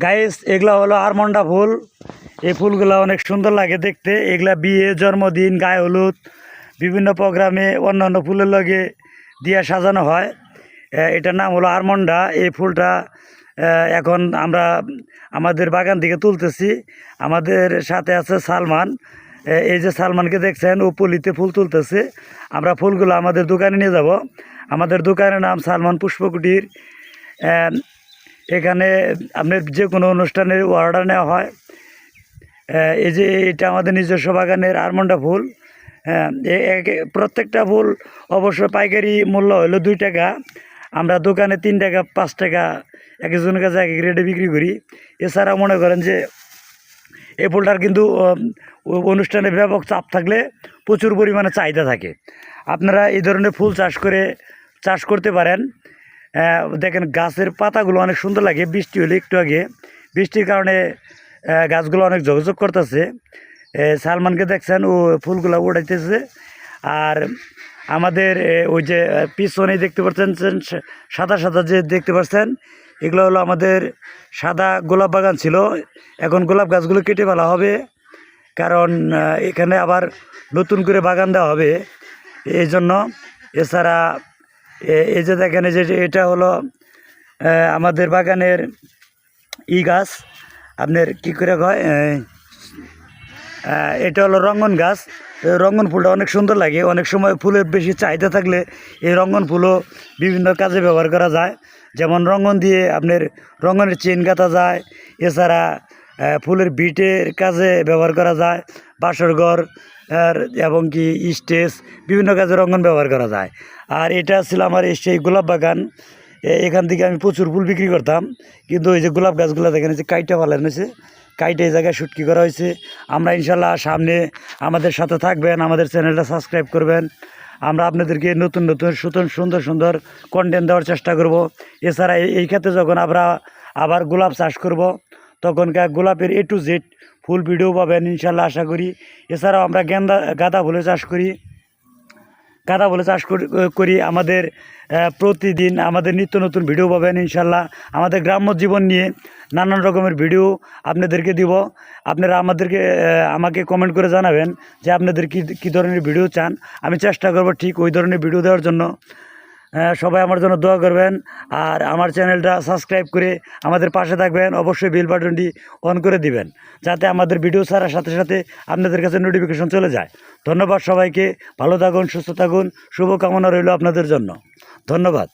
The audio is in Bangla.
গাইস এগুলা হলো আরমন্ডা ফুল। এই ফুলগুলো অনেক সুন্দর লাগে দেখতে। এগুলা বিয়ে, জন্মদিন, গায়ে হলুদ, বিভিন্ন প্রোগ্রামে অন্যান্য ফুলের লগে দিয়ে সাজানো হয়। এটার নাম হলো আরমন্ডা। এই ফুলটা এখন আমরা আমাদের বাগান থেকে তুলতেছি। আমাদের সাথে আছে সালমান। এই যে সালমানকে দেখছেন, ও পলিতে ফুল তুলতেছে। আমরা ফুলগুলো আমাদের দোকানে নিয়ে যাব। আমাদের দোকানের নাম সালমান পুষ্পকুটির। এখানে আপনার যে কোনো অনুষ্ঠানের অর্ডার নেওয়া হয়। এই যে এটা আমাদের নিজস্ব বাগানের আরমন্ডা ফুল। প্রত্যেকটা ফুল অবশ্য পাইকারি মূল্য হলো 2 টাকা। আমরা দোকানে 3 টাকা 5 টাকা এক একজনের কাছে এক এক রেটে বিক্রি করি। এছাড়া মনে করেন যে এই ফুলটার কিন্তু অনুষ্ঠানে ব্যাপক চাপ থাকলে প্রচুর পরিমাণে চাহিদা থাকে। আপনারা এই ধরনের ফুল চাষ করতে পারেন। দেখেন গাছের পাতাগুলো অনেক সুন্দর লাগে। বৃষ্টি হলে একটু আগে বৃষ্টির কারণে গাছগুলো অনেক ঝকঝক করতেছে। সালমানকে দেখছেন, ও ফুলগুলো উড়াইতেছে। আর আমাদের ওই যে পিছনে দেখতে পাচ্ছেন সাদা সাদা যে দেখতে পাচ্ছেন, এগুলো হলো আমাদের সাদা গোলাপ বাগান ছিল। এখন গোলাপ গাছগুলো কেটে ফেলা হবে, কারণ এখানে আবার নতুন করে বাগান দেওয়া হবে এই জন্য। এছাড়া এই যে দেখেন, এই যে এটা হলো আমাদের বাগানের গাছ। আপনার কী করে কয়, এটা হলো রঙ্গন গাছ। রঙ্গন ফুলটা অনেক সুন্দর লাগে। অনেক সময় ফুলের বেশি চাহিদা থাকলে এই রঙ্গন ফুলও বিভিন্ন কাজে ব্যবহার করা যায়। যেমন রঙ্গন দিয়ে আপনার রঙ্গনের চেন গাঁথা যায়। এছাড়া ফুলের বিটের কাজে ব্যবহার করা যায়। বাসরঘর এবং কি স্টেজ, বিভিন্ন কাজে রঙ্গন ব্যবহার করা যায়। আর এটা ছিল আমার সেই গোলাপ বাগান। এখান থেকে আমি প্রচুর ফুল বিক্রি করতাম, কিন্তু ওই যে গোলাপ গাছগুলো দেখেন যে কাইটা ফালানো হয়েছে, কাইটে এই জায়গায় শুটকি করা হয়েছে। আমরা ইনশাল্লাহ সামনে আমাদের সাথে থাকবেন, আমাদের চ্যানেলটা সাবস্ক্রাইব করবেন। আমরা আপনাদেরকে নতুন নতুন সুন্দর সুন্দর কন্টেন্ট দেওয়ার চেষ্টা করব। এছাড়া এই ক্ষেত্রে যখন আমরা আবার গোলাপ চাষ করব, তখনকার গোলাপের A to Z full video পাবেন ইনশাল্লাহ, আশা করি। এছাড়াও আমরা গাঁদা ফুলের চাষ করি। আমাদের প্রতিদিন আমাদের নিত্য নতুন ভিডিও পাবেন ইনশাল্লাহ। আমাদের গ্রাম্য জীবন নিয়ে নানান রকমের ভিডিও আপনাদেরকে দিব। আপনারা আমাকে কমেন্ট করে জানাবেন যে আপনাদের কী ধরনের ভিডিও চান। আমি চেষ্টা করব ঠিক ওই ধরনের ভিডিও দেওয়ার জন্য। সবাই আমার জন্য দোয়া করবেন। আর আমার চ্যানেলটা সাবস্ক্রাইব করে আমাদের পাশে থাকবেন। অবশ্যই বেল বাটনটি অন করে দিবেন, যাতে আমাদের ভিডিও ছাড়ার সাথে সাথে আপনাদের কাছে নোটিফিকেশন চলে যায়। ধন্যবাদ সবাইকে। ভালো থাকুন, সুস্থ থাকুন। শুভকামনা রইল আপনাদের জন্য। ধন্যবাদ।